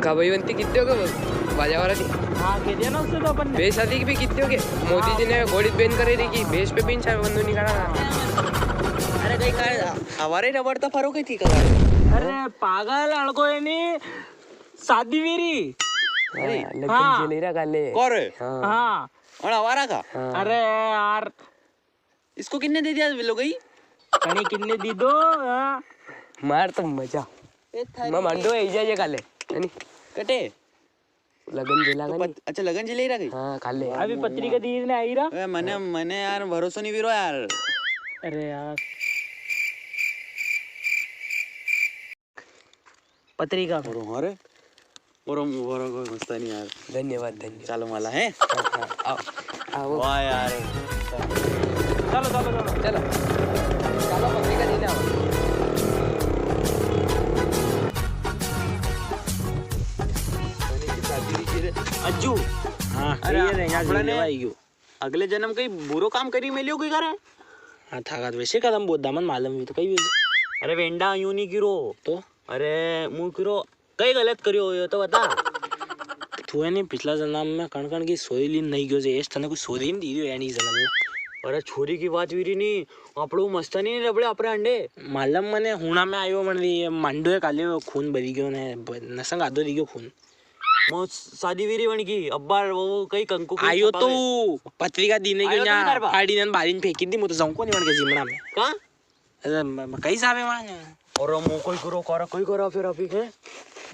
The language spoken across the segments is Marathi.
का भाई बनती कितने हो गए बाजावारा थी। हाँ कह दिया ना उससे तो अपन बेस शादी की भी कितने हो गए। मोदी जी ने घोड़ी बैन करे रही की बेस पे भी इंसान बंदू निकाला। अरे काही काय हवारे रबडता फरक आहे ती का अरे पागल अड़को है नी शादी मेरी लेकिन जेलेरा काले कौर हाँ और हवारा का अरे यार इसको कितने दे दिया लो गई कहीं कितने दी दो मार तो मजा मैं मंडो ऐजा जे काले यानी कटे लगन जेला का नहीं। अच्छा लगन जिले रहा गई हाँ काले अभी पत्रिका दी ने आई रहा मने मने यार भरोसा नहीं विरो यार अरे यार पत्रिका अरे बरोबर मस्त नहीं यार धन्यवाद धन्यवाद। चलो मला है आओ आओ वाह यार चलो चलो चलो चलो चलो पत्रिका देने आओ। अज्जू हाँ अरे ये रे यहाँ अपना से ने- आई गयो अगले जन्म कहीं बुरो काम करी मेलियो कोई करे हाँ था वैसे कदम बहुत दामन मालूम भी तो कहीं भी अरे वेंडा यूं नहीं किरो तो अरे मुंह किरो कई गलत करियो ये तो बता तू है नहीं पिछला जन्म में कण कण की सोई लीन नहीं गयो जे तने कुछ सोई नहीं दी दियो यानी जन्म में अरे छोरी की बात वीरी नहीं आपड़ो मस्त नहीं रबड़े अपने अंडे मालूम मने हुणा में आयो मन दी मांडो काले खून भरी गयो ने नसंग आदो दी गयो खून मो शादी वीरी बन की अब्बा वो कई कंकु की आयो तो छपावे। पत्रिका दीने आयो गयो तो ना करबा। फाड़ी ने बारिन फेंकी दी मु तो जाऊं को नहीं मन के जिमड़ा में कहाँ अरे कई साबे माने और मो कोई करो कर कोई करो फिर अभी है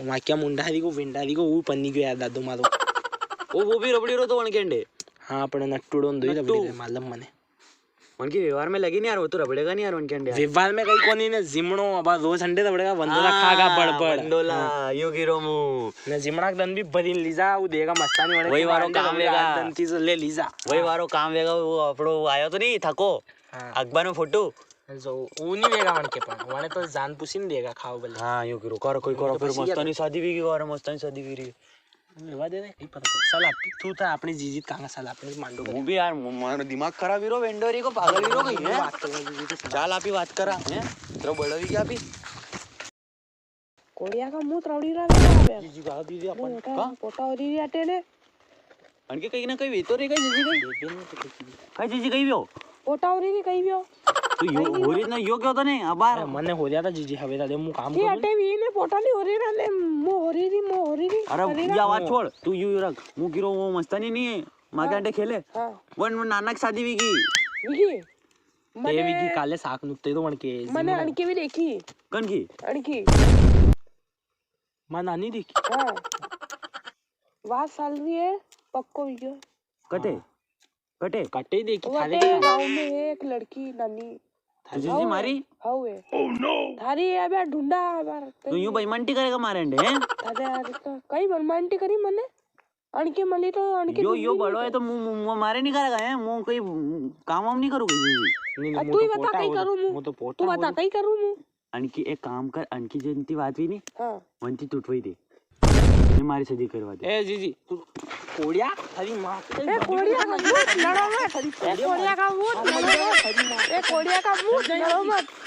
वहाँ क्या मुंडा दी को विंडा दी को वो पन्नी को याद दादू मारो वो भी रबड़ी रो तो बन के अंडे हाँ अपने नट्टू डोन दो नट्टू। ही मालूम मने उनकी व्यवहार में लगी नहीं यार वो तो रबड़ेगा नहीं यार उनके अंडे विवाद में कई कोनी ने जिमणो अब रोज अंडे दबड़ेगा बंदोला खागा बड़बड़ बंदोला यूं गिरो मु ने जिमणा दन भी बदीन लीजा वो देगा मस्तानी वाले वही वारो काम लेगा। दन तीज ले लीजा वही वारो काम वेगा वो अपड़ो आयो तो नहीं थको हाँ अखबार में फोटो जो वो नहीं देगा मन के पण वाने तो जान पुसी नहीं देगा खाओ बले हाँ यूं गिरो कर कोई करो फिर मस्तानी शादी भी की कर मस्तानी शादी भी रही विवाद है नहीं पता साला तू तो अपनी जीजीत कहां साला अपने मांडो वो भी यार मारो दिमाग खराब हीरो वेंडोरी को पागल हीरो गई है चाल आप ही बात करा है तो बड़ा भी क्या भी कोड़िया का मुंह त्रौड़ी रहा जीजी का दीदी अपन का पोटा ओरी आटे ने आणखी काही ना काही वेतो रे काय जीजी काही काय जीजी काही व्यो पोटा ओरी नी कही बियो तू यो होरी ना यो क्या होता नहीं अबार मने हो जाता जीजी हवे दादे मु काम ये करू आटे भी ने पोटा नी ओरी रहले मुंह ओरी नी अरे ये आवाज छोड़ तू यू रख मुंह गिरो वो मस्तानी नहीं है माँ के अंडे खेले हां वन नानक शादी भी की विकी देवी की काले साख नुकते तो मन के मने अणके भी देखी कन की अणकी मां नानी देखी हां वाह साल रही है पक्को वियो कटे कटे कटे देखी वो थाले आटे गांव में है एक लड़की नानी तुझे जी मारी हाउ है ओह नो थारी है बे ढूंढा बार तू यूं बेईमानी करेगा मारे अंडे हैं थारे यार कई मनमानटी करी मने अणके मली तो अणके यो बड़ो है तो मुंह मारे नहीं करेगा है मुंह कोई काम वाम नहीं करोगे जी नहीं तू ही बता कई करू मु तो तू पोटा बता कई करू मु आणखी एक काम कर आणखी जयंती बात हुई नहीं हां वंती तुटवाई दे ये मारी सदी करवा दे ए जीजी तू कोड़िया थारी मां ए कोड़िया का मुंह लड़ो मत ए कोड़िया का मुंह लड़ो मत ए कोड़िया का मुंह लड़ो मत